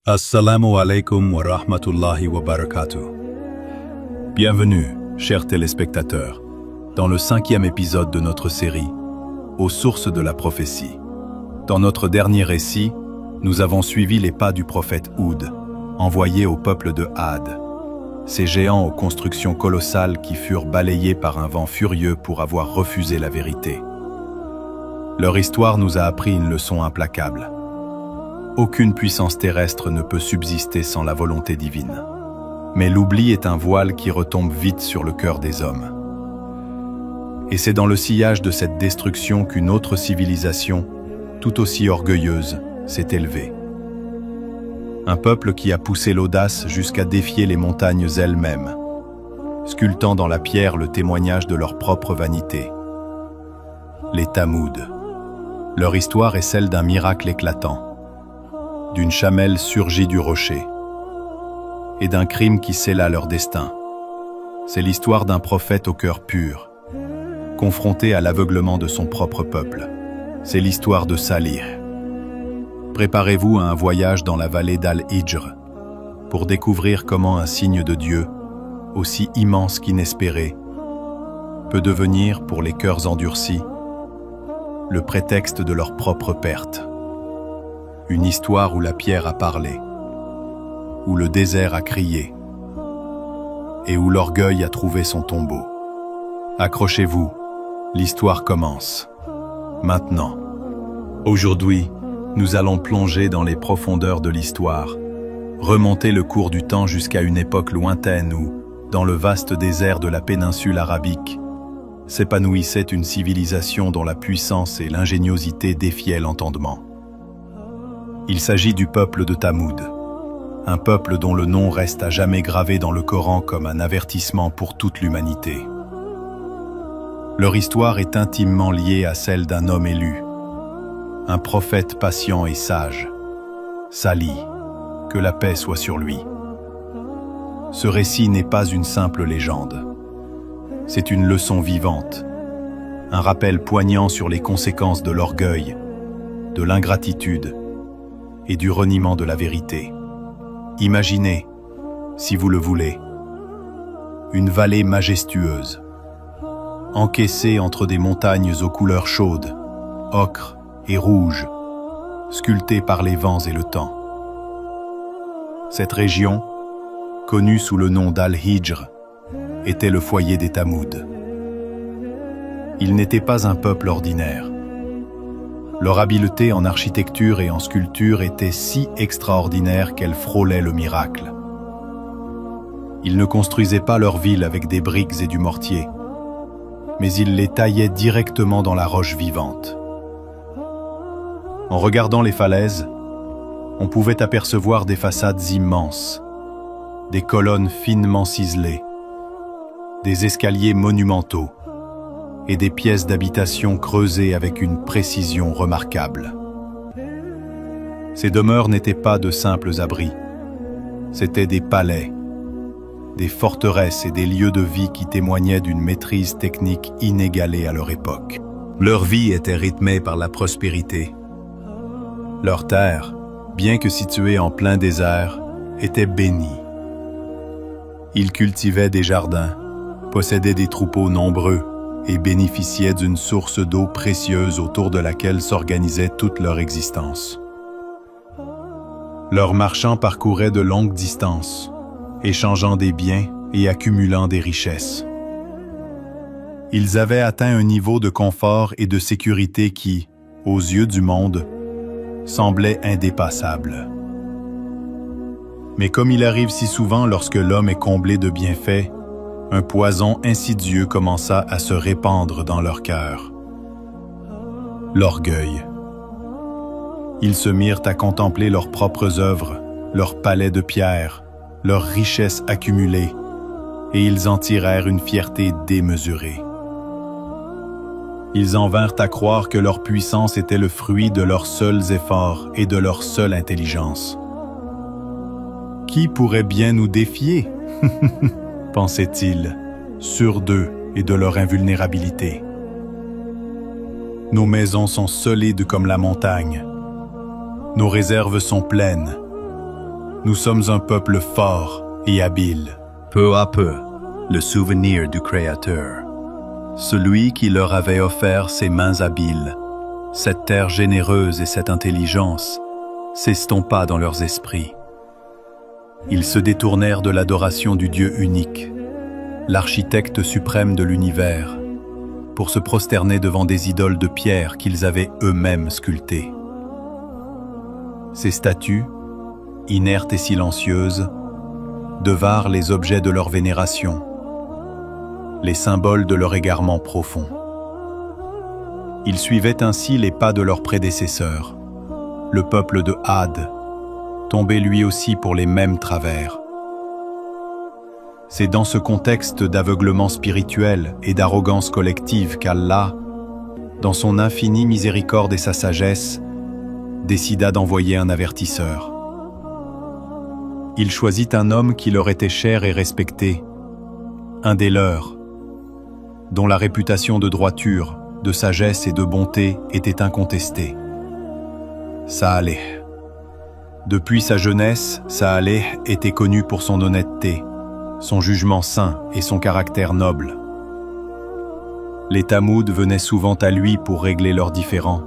Assalamu alaikum wa rahmatullahi wa barakatuh. Bienvenue, chers téléspectateurs, dans le 5e épisode de notre série « Aux sources de la prophétie ». Dans notre dernier récit, nous avons suivi les pas du prophète Houd, envoyé au peuple de Had, ces géants aux constructions colossales qui furent balayés par un vent furieux pour avoir refusé la vérité. Leur histoire nous a appris une leçon implacable. Aucune puissance terrestre ne peut subsister sans la volonté divine. Mais l'oubli est un voile qui retombe vite sur le cœur des hommes. Et c'est dans le sillage de cette destruction qu'une autre civilisation, tout aussi orgueilleuse, s'est élevée. Un peuple qui a poussé l'audace jusqu'à défier les montagnes elles-mêmes, sculptant dans la pierre le témoignage de leur propre vanité. Les Tamouds. Leur histoire est celle d'un miracle éclatant, d'une chamelle surgie du rocher, et d'un crime qui scella leur destin. C'est l'histoire d'un prophète au cœur pur, confronté à l'aveuglement de son propre peuple. C'est l'histoire de Salih. Préparez-vous à un voyage dans la vallée d'Al-Hijr, pour découvrir comment un signe de Dieu, aussi immense qu'inespéré, peut devenir, pour les cœurs endurcis, le prétexte de leur propre perte. Une histoire où la pierre a parlé, où le désert a crié, et où l'orgueil a trouvé son tombeau. Accrochez-vous, l'histoire commence. Maintenant. Aujourd'hui, nous allons plonger dans les profondeurs de l'histoire, remonter le cours du temps jusqu'à une époque lointaine où, dans le vaste désert de la péninsule arabique, s'épanouissait une civilisation dont la puissance et l'ingéniosité défiaient l'entendement. Il s'agit du peuple de Tamoud, un peuple dont le nom reste à jamais gravé dans le Coran comme un avertissement pour toute l'humanité. Leur histoire est intimement liée à celle d'un homme élu, un prophète patient et sage, Salih, que la paix soit sur lui. Ce récit n'est pas une simple légende, c'est une leçon vivante, un rappel poignant sur les conséquences de l'orgueil, de l'ingratitude, et du reniement de la vérité. Imaginez, si vous le voulez, une vallée majestueuse, encaissée entre des montagnes aux couleurs chaudes, ocre et rouge, sculptées par les vents et le temps. Cette région, connue sous le nom d'Al-Hijr, était le foyer des Tamouds. Ils n'étaient pas un peuple ordinaire. Leur habileté en architecture et en sculpture était si extraordinaire qu'elle frôlait le miracle. Ils ne construisaient pas leurs villes avec des briques et du mortier, mais ils les taillaient directement dans la roche vivante. En regardant les falaises, on pouvait apercevoir des façades immenses, des colonnes finement ciselées, des escaliers monumentaux, et des pièces d'habitation creusées avec une précision remarquable. Ces demeures n'étaient pas de simples abris, c'étaient des palais, des forteresses et des lieux de vie qui témoignaient d'une maîtrise technique inégalée à leur époque. Leur vie était rythmée par la prospérité. Leur terre, bien que située en plein désert, était bénie. Ils cultivaient des jardins, possédaient des troupeaux nombreux, et bénéficiaient d'une source d'eau précieuse autour de laquelle s'organisait toute leur existence. Leurs marchands parcouraient de longues distances, échangeant des biens et accumulant des richesses. Ils avaient atteint un niveau de confort et de sécurité qui, aux yeux du monde, semblait indépassable. Mais comme il arrive si souvent lorsque l'homme est comblé de bienfaits, un poison insidieux commença à se répandre dans leur cœur. L'orgueil. Ils se mirent à contempler leurs propres œuvres, leurs palais de pierre, leurs richesses accumulées, et ils en tirèrent une fierté démesurée. Ils en vinrent à croire que leur puissance était le fruit de leurs seuls efforts et de leur seule intelligence. Qui pourrait bien nous défier? Pensaient-ils, sûrs d'eux et de leur invulnérabilité. Nos maisons sont solides comme la montagne. Nos réserves sont pleines. Nous sommes un peuple fort et habile. Peu à peu, le souvenir du Créateur, celui qui leur avait offert ses mains habiles, cette terre généreuse et cette intelligence, s'estompa dans leurs esprits. Ils se détournèrent de l'adoration du Dieu unique, l'architecte suprême de l'univers, pour se prosterner devant des idoles de pierre qu'ils avaient eux-mêmes sculptées. Ces statues, inertes et silencieuses, devinrent les objets de leur vénération, les symboles de leur égarement profond. Ils suivaient ainsi les pas de leurs prédécesseurs, le peuple de Had, tombé lui aussi pour les mêmes travers. C'est dans ce contexte d'aveuglement spirituel et d'arrogance collective qu'Allah, dans son infinie miséricorde et sa sagesse, décida d'envoyer un avertisseur. Il choisit un homme qui leur était cher et respecté, un des leurs, dont la réputation de droiture, de sagesse et de bonté était incontestée. Saalih. Depuis sa jeunesse, Saalih était connu pour son honnêteté, son jugement sain et son caractère noble. Les Tamouds venaient souvent à lui pour régler leurs différends,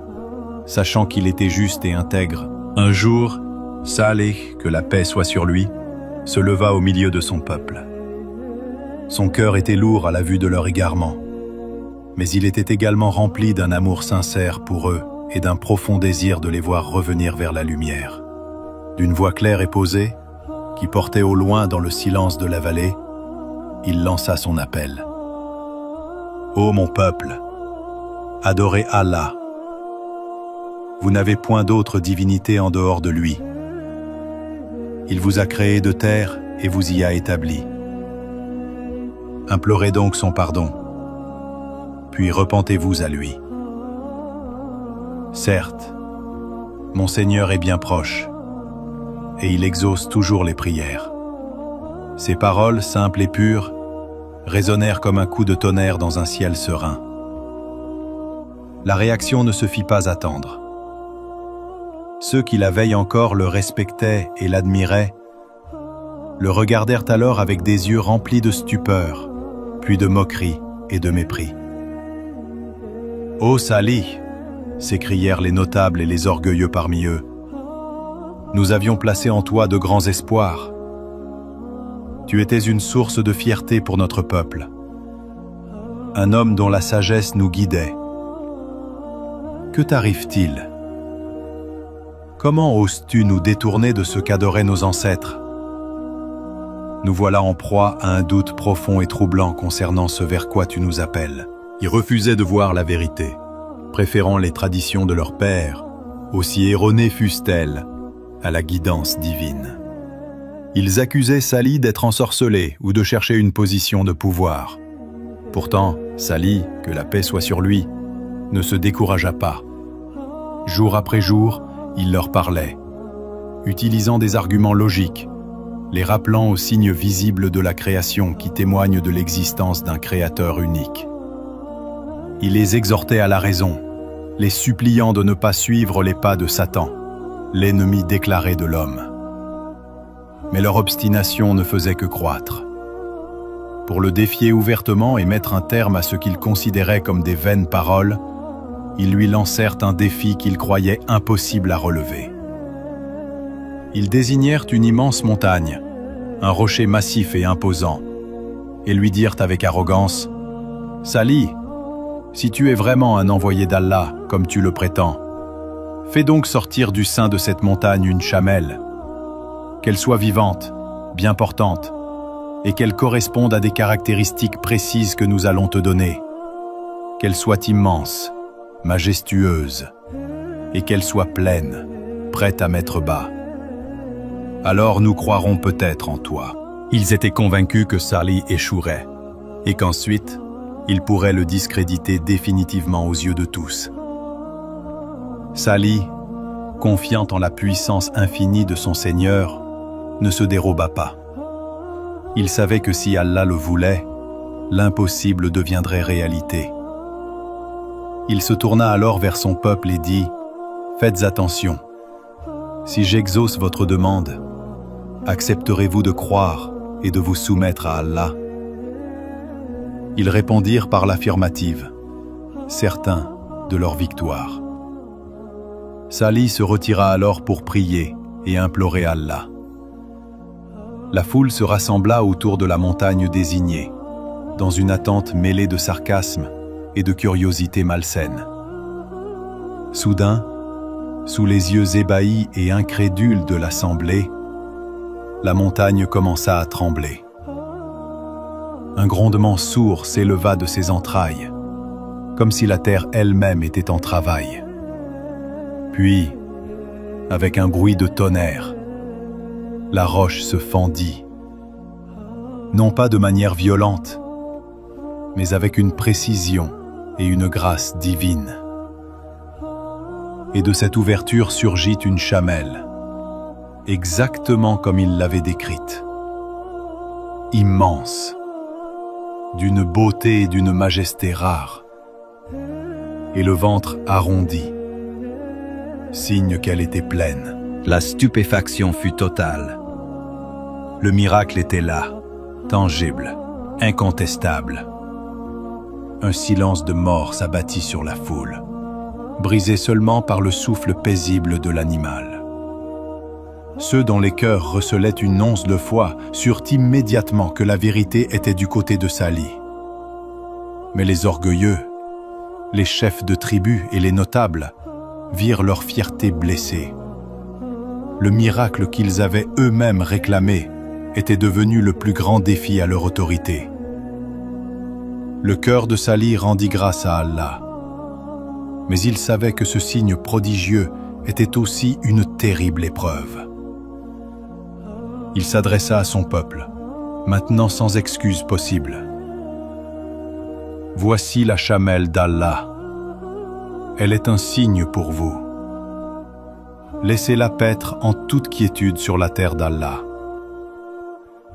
sachant qu'il était juste et intègre. Un jour, Saalih, que la paix soit sur lui, se leva au milieu de son peuple. Son cœur était lourd à la vue de leur égarement, mais il était également rempli d'un amour sincère pour eux et d'un profond désir de les voir revenir vers la lumière. D'une voix claire et posée, qui portait au loin dans le silence de la vallée, il lança son appel. « Ô mon peuple, adorez Allah. Vous n'avez point d'autre divinité en dehors de lui. Il vous a créé de terre et vous y a établi. Implorez donc son pardon, puis repentez-vous à lui. Certes, mon Seigneur est bien proche, et il exauce toujours les prières. Ses paroles, simples et pures, résonnèrent comme un coup de tonnerre dans un ciel serein. La réaction ne se fit pas attendre. Ceux qui la veille encore le respectaient et l'admiraient, le regardèrent alors avec des yeux remplis de stupeur, puis de moquerie et de mépris. « Ô Saalih !» s'écrièrent les notables et les orgueilleux parmi eux. « Nous avions placé en toi de grands espoirs. Tu étais une source de fierté pour notre peuple, un homme dont la sagesse nous guidait. Que t'arrive-t-il ? Comment oses-tu nous détourner de ce qu'adoraient nos ancêtres ? Nous voilà en proie à un doute profond et troublant concernant ce vers quoi tu nous appelles. » Ils refusaient de voir la vérité, préférant les traditions de leur père, aussi erronées fussent-elles, à la guidance divine. Ils accusaient Saalih d'être ensorcelé ou de chercher une position de pouvoir. Pourtant, Saalih, que la paix soit sur lui, ne se découragea pas. Jour après jour, il leur parlait, utilisant des arguments logiques, les rappelant aux signes visibles de la création qui témoignent de l'existence d'un créateur unique. Il les exhortait à la raison, les suppliant de ne pas suivre les pas de Satan, l'ennemi déclaré de l'homme. Mais leur obstination ne faisait que croître. Pour le défier ouvertement et mettre un terme à ce qu'ils considéraient comme des vaines paroles, ils lui lancèrent un défi qu'ils croyaient impossible à relever. Ils désignèrent une immense montagne, un rocher massif et imposant, et lui dirent avec arrogance « Saalih, si tu es vraiment un envoyé d'Allah, comme tu le prétends, fais donc sortir du sein de cette montagne une chamelle, qu'elle soit vivante, bien portante, et qu'elle corresponde à des caractéristiques précises que nous allons te donner, qu'elle soit immense, majestueuse, et qu'elle soit pleine, prête à mettre bas. Alors nous croirons peut-être en toi. » Ils étaient convaincus que Saalih échouerait, et qu'ensuite, il pourrait le discréditer définitivement aux yeux de tous. Saalih, confiant en la puissance infinie de son Seigneur, ne se déroba pas. Il savait que si Allah le voulait, l'impossible deviendrait réalité. Il se tourna alors vers son peuple et dit « Faites attention. Si j'exauce votre demande, accepterez-vous de croire et de vous soumettre à Allah? Ils répondirent par l'affirmative, certains de leur victoire. Salih se retira alors pour prier et implorer Allah. La foule se rassembla autour de la montagne désignée, dans une attente mêlée de sarcasme et de curiosité malsaine. Soudain, sous les yeux ébahis et incrédules de l'assemblée, la montagne commença à trembler. Un grondement sourd s'éleva de ses entrailles, comme si la terre elle-même était en travail. Puis, avec un bruit de tonnerre, la roche se fendit, non pas de manière violente, mais avec une précision et une grâce divine. Et de cette ouverture surgit une chamelle, exactement comme il l'avait décrite. Immense, d'une beauté et d'une majesté rares, et le ventre arrondi, signe qu'elle était pleine. La stupéfaction fut totale. Le miracle était là, tangible, incontestable. Un silence de mort s'abattit sur la foule, brisé seulement par le souffle paisible de l'animal. Ceux dont les cœurs recelaient une once de foi surent immédiatement que la vérité était du côté de Salih. Mais les orgueilleux, les chefs de tribu et les notables virent leur fierté blessée. Le miracle qu'ils avaient eux-mêmes réclamé était devenu le plus grand défi à leur autorité. Le cœur de Salih rendit grâce à Allah. Mais il savait que ce signe prodigieux était aussi une terrible épreuve. Il s'adressa à son peuple, maintenant sans excuse possible. « Voici la chamelle d'Allah. Elle est un signe pour vous. Laissez-la paître en toute quiétude sur la terre d'Allah.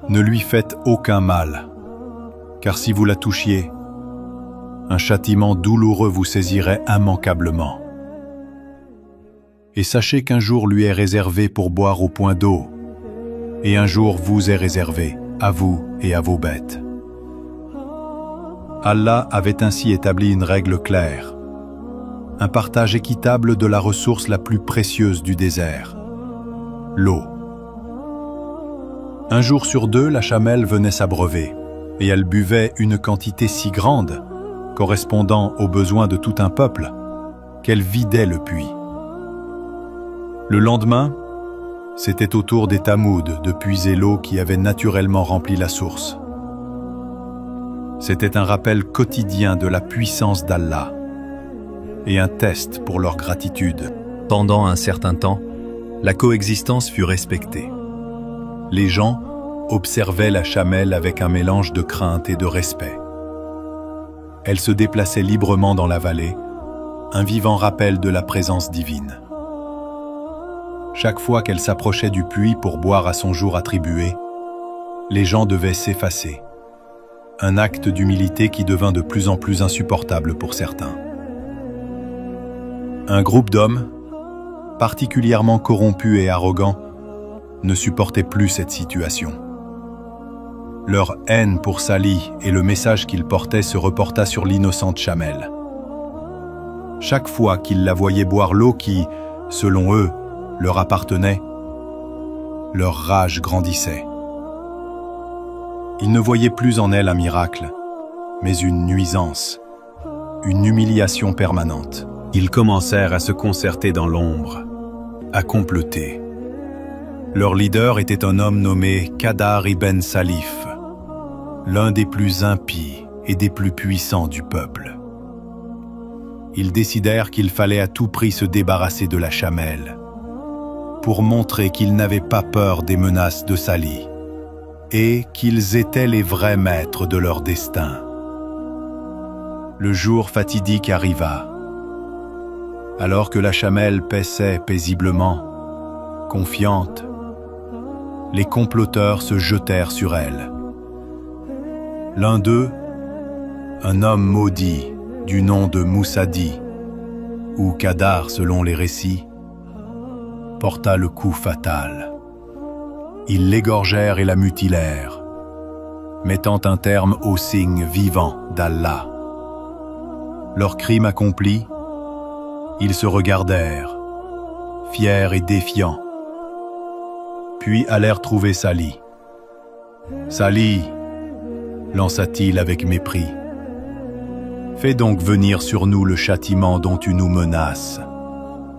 Ne lui faites aucun mal, car si vous la touchiez, un châtiment douloureux vous saisirait immanquablement. Et sachez qu'un jour lui est réservé pour boire au point d'eau, et un jour vous est réservé, à vous et à vos bêtes. » Allah avait ainsi établi une règle claire, un partage équitable de la ressource la plus précieuse du désert, l'eau. Un jour sur deux, la chamelle venait s'abreuver, et elle buvait une quantité si grande, correspondant aux besoins de tout un peuple, qu'elle vidait le puits. Le lendemain, c'était au tour des Tamouds de puiser l'eau qui avait naturellement rempli la source. C'était un rappel quotidien de la puissance d'Allah et un test pour leur gratitude. Pendant un certain temps, la coexistence fut respectée. Les gens observaient la chamelle avec un mélange de crainte et de respect. Elle se déplaçait librement dans la vallée, un vivant rappel de la présence divine. Chaque fois qu'elle s'approchait du puits pour boire à son jour attribué, les gens devaient s'effacer. Un acte d'humilité qui devint de plus en plus insupportable pour certains. Un groupe d'hommes, particulièrement corrompus et arrogants, ne supportait plus cette situation. Leur haine pour Salih et le message qu'il portait se reporta sur l'innocente chamelle. Chaque fois qu'ils la voyaient boire l'eau qui, selon eux, leur appartenait, leur rage grandissait. Ils ne voyaient plus en elle un miracle, mais une nuisance, une humiliation permanente. Ils commencèrent à se concerter dans l'ombre, à comploter. Leur leader était un homme nommé Qadar ibn Salif, l'un des plus impies et des plus puissants du peuple. Ils décidèrent qu'il fallait à tout prix se débarrasser de la chamelle, pour montrer qu'ils n'avaient pas peur des menaces de Salih, et qu'ils étaient les vrais maîtres de leur destin. Le jour fatidique arriva. Alors que la chamelle paissait paisiblement, confiante, les comploteurs se jetèrent sur elle. L'un d'eux, un homme maudit du nom de Moussadi, ou Qadar selon les récits, porta le coup fatal. Ils l'égorgèrent et la mutilèrent, mettant un terme au signe vivant d'Allah. Leur crime accompli, ils se regardèrent, fiers et défiants, puis allèrent trouver Sali. « Sali, lança-t-il avec mépris, fais donc venir sur nous le châtiment dont tu nous menaces.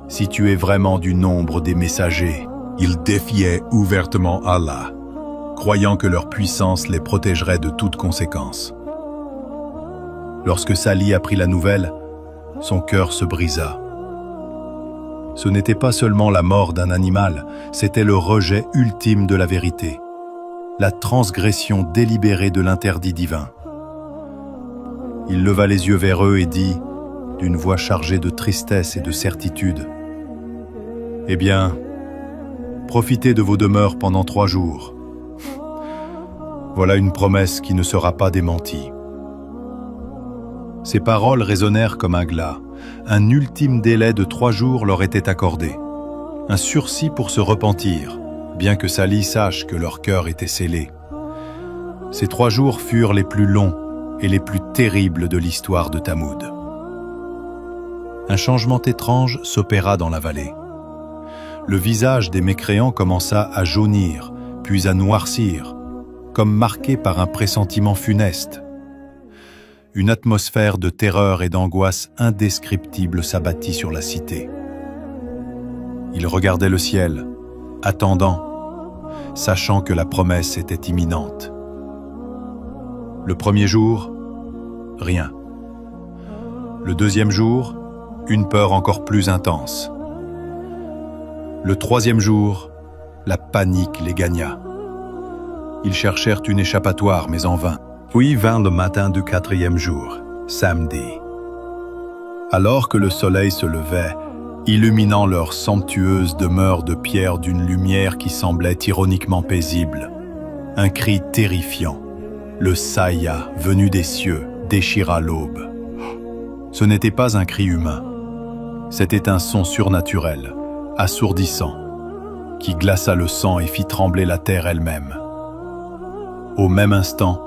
Si tu es vraiment du nombre des messagers. » Ils défiaient ouvertement Allah, croyant que leur puissance les protégerait de toute conséquence. Lorsque Sali apprit la nouvelle, son cœur se brisa. Ce n'était pas seulement la mort d'un animal, c'était le rejet ultime de la vérité, la transgression délibérée de l'interdit divin. Il leva les yeux vers eux et dit, d'une voix chargée de tristesse et de certitude, « Eh bien, profitez de vos demeures pendant 3 jours. Voilà une promesse qui ne sera pas démentie. » Ces paroles résonnèrent comme un glas. Un ultime délai de 3 jours leur était accordé. Un sursis pour se repentir, bien que Sali sache que leur cœur était scellé. Ces 3 jours furent les plus longs et les plus terribles de l'histoire de Tamoud. Un changement étrange s'opéra dans la vallée. Le visage des mécréants commença à jaunir, puis à noircir, comme marqué par un pressentiment funeste. Une atmosphère de terreur et d'angoisse indescriptible s'abattit sur la cité. Ils regardaient le ciel, attendant, sachant que la promesse était imminente. Le premier jour, rien. Le deuxième jour, une peur encore plus intense. Le troisième jour, la panique les gagna. Ils cherchèrent une échappatoire, mais en vain. Puis vint le matin du 4e jour, samedi. Alors que le soleil se levait, illuminant leur somptueuse demeure de pierre d'une lumière qui semblait ironiquement paisible, un cri terrifiant, le Saya, venu des cieux, déchira l'aube. Ce n'était pas un cri humain, c'était un son surnaturel, assourdissant, qui glaça le sang et fit trembler la terre elle-même. Au même instant,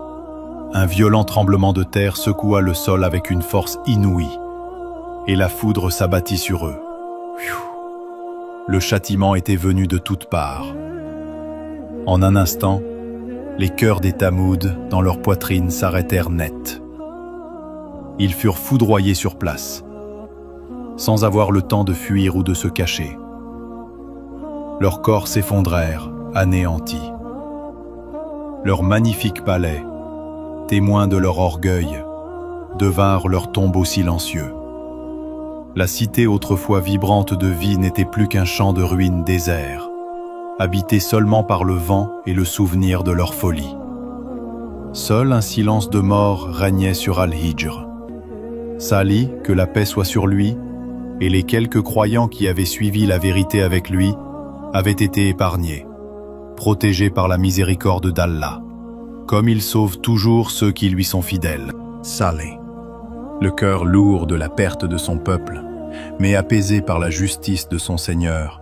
un violent tremblement de terre secoua le sol avec une force inouïe, et la foudre s'abattit sur eux. Le châtiment était venu de toutes parts. En un instant, les cœurs des Tamouds dans leur poitrine s'arrêtèrent net. Ils furent foudroyés sur place, sans avoir le temps de fuir ou de se cacher. Leurs corps s'effondrèrent, anéantis. Leurs magnifiques palais, témoins de leur orgueil, devinrent leurs tombeaux silencieux. La cité autrefois vibrante de vie n'était plus qu'un champ de ruines désert, habité seulement par le vent et le souvenir de leur folie. Seul un silence de mort régnait sur Al-Hijr. Sali, que la paix soit sur lui, et les quelques croyants qui avaient suivi la vérité avec lui, avaient été épargnés, protégés par la miséricorde d'Allah, comme il sauve toujours ceux qui lui sont fidèles. Saleh, le cœur lourd de la perte de son peuple, mais apaisé par la justice de son Seigneur,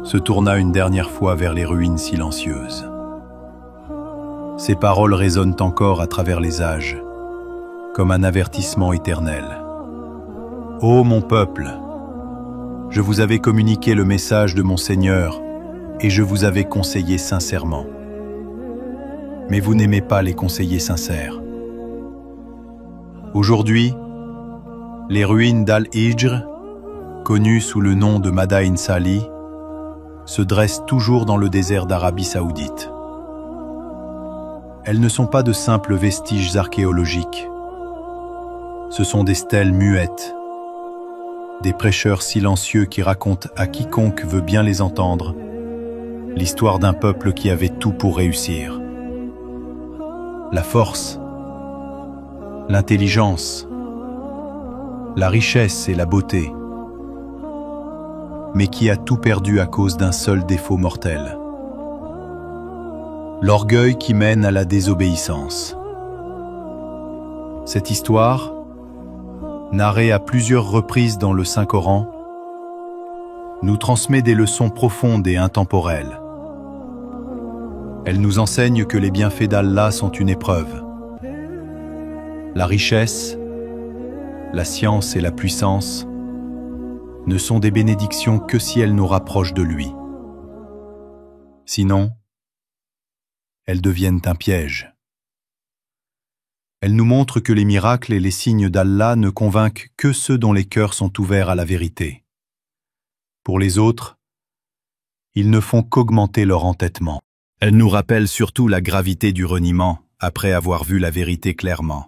se tourna une dernière fois vers les ruines silencieuses. Ces paroles résonnent encore à travers les âges, comme un avertissement éternel. « Ô mon peuple, je vous avais communiqué le message de mon Seigneur et je vous avais conseillé sincèrement. Mais vous n'aimez pas les conseillers sincères. Aujourd'hui, les ruines d'Al-Hijr, connues sous le nom de Madain Sali, se dressent toujours dans le désert d'Arabie Saoudite. Elles ne sont pas de simples vestiges archéologiques. Ce sont des stèles muettes, des prêcheurs silencieux qui racontent à quiconque veut bien les entendre l'histoire d'un peuple qui avait tout pour réussir. La force, l'intelligence, la richesse et la beauté, mais qui a tout perdu à cause d'un seul défaut mortel. L'orgueil qui mène à la désobéissance. Cette histoire, narrée à plusieurs reprises dans le Saint-Coran, nous transmet des leçons profondes et intemporelles. Elle nous enseigne que les bienfaits d'Allah sont une épreuve. La richesse, la science et la puissance ne sont des bénédictions que si elles nous rapprochent de lui. Sinon, elles deviennent un piège. Elles nous montrent que les miracles et les signes d'Allah ne convainquent que ceux dont les cœurs sont ouverts à la vérité. Pour les autres, ils ne font qu'augmenter leur entêtement. Elles nous rappellent surtout la gravité du reniement après avoir vu la vérité clairement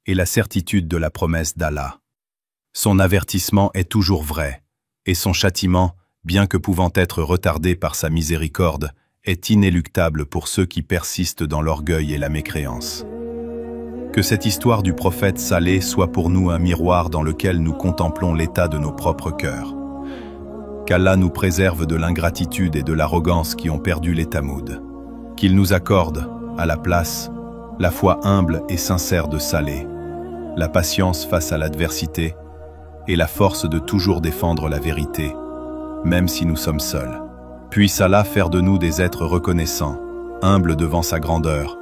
et la certitude de la promesse d'Allah. Son avertissement est toujours vrai, et son châtiment, bien que pouvant être retardé par sa miséricorde, est inéluctable pour ceux qui persistent dans l'orgueil et la mécréance. Que cette histoire du prophète Saleh soit pour nous un miroir dans lequel nous contemplons l'état de nos propres cœurs. Qu'Allah nous préserve de l'ingratitude et de l'arrogance qui ont perdu les Tamouds. Qu'il nous accorde, à la place, la foi humble et sincère de Saleh, la patience face à l'adversité et la force de toujours défendre la vérité, même si nous sommes seuls. Puisse Allah faire de nous des êtres reconnaissants, humbles devant sa grandeur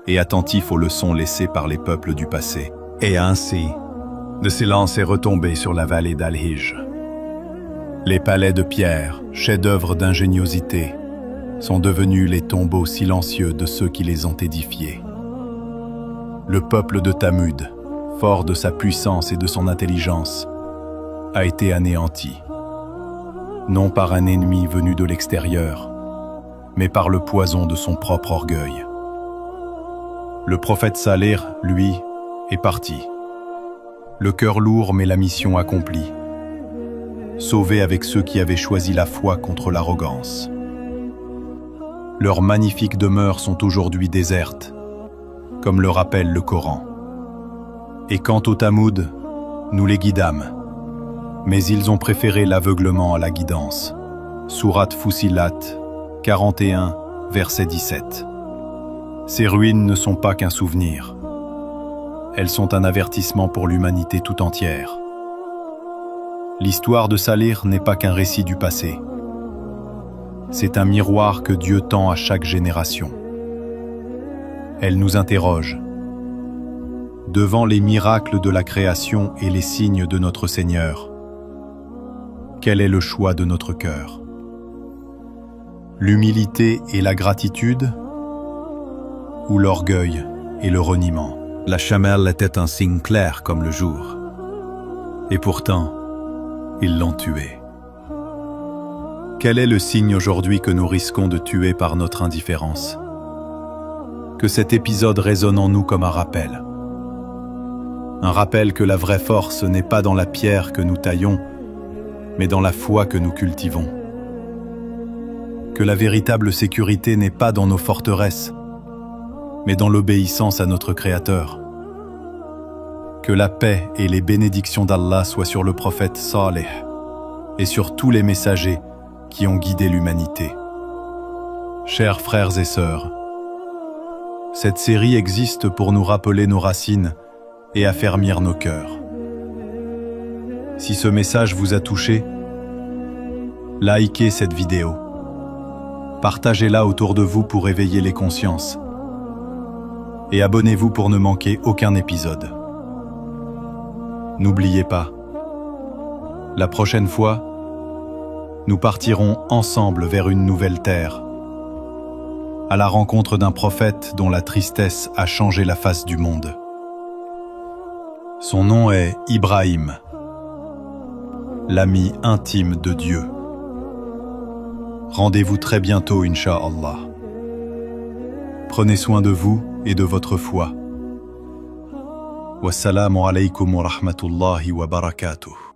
et attentifs aux leçons laissées par les peuples du passé. Et ainsi, le silence est retombé sur la vallée d'Al-Hijr. Les palais de pierre, chefs-d'œuvre d'ingéniosité, sont devenus les tombeaux silencieux de ceux qui les ont édifiés. Le peuple de Tamoud, fort de sa puissance et de son intelligence, a été anéanti, non par un ennemi venu de l'extérieur, mais par le poison de son propre orgueil. Le prophète Saleh, lui, est parti. Le cœur lourd mais la mission accomplie. Sauvé avec ceux qui avaient choisi la foi contre l'arrogance. Leurs magnifiques demeures sont aujourd'hui désertes, comme le rappelle le Coran. Et quant aux Tamouds, nous les guidâmes, mais ils ont préféré l'aveuglement à la guidance. Sourate Fussilat, 41, verset 17. Ces ruines ne sont pas qu'un souvenir. Elles sont un avertissement pour l'humanité tout entière. L'histoire de Saleh n'est pas qu'un récit du passé. C'est un miroir que Dieu tend à chaque génération. Elle nous interroge. Devant les miracles de la création et les signes de notre Seigneur, quel est le choix de notre cœur? L'humilité et la gratitude ou l'orgueil et le reniement? La chamelle était un signe clair comme le jour. Et pourtant, ils l'ont tué. Quel est le signe aujourd'hui que nous risquons de tuer par notre indifférence? Que cet épisode résonne en nous comme un rappel. Un rappel que la vraie force n'est pas dans la pierre que nous taillons, mais dans la foi que nous cultivons. Que la véritable sécurité n'est pas dans nos forteresses, mais dans l'obéissance à notre Créateur. Que la paix et les bénédictions d'Allah soient sur le prophète Saleh et sur tous les messagers qui ont guidé l'humanité. Chers frères et sœurs, cette série existe pour nous rappeler nos racines et affermir nos cœurs. Si ce message vous a touché, likez cette vidéo. Partagez-la autour de vous pour éveiller les consciences. Et abonnez-vous pour ne manquer aucun épisode. N'oubliez pas, la prochaine fois, nous partirons ensemble vers une nouvelle terre, à la rencontre d'un prophète dont la tristesse a changé la face du monde. Son nom est Ibrahim, l'ami intime de Dieu. Rendez-vous très bientôt, Inch'Allah. Prenez soin de vous et de votre foi. Wassalamu alaykum wa rahmatullahi wa barakatuh.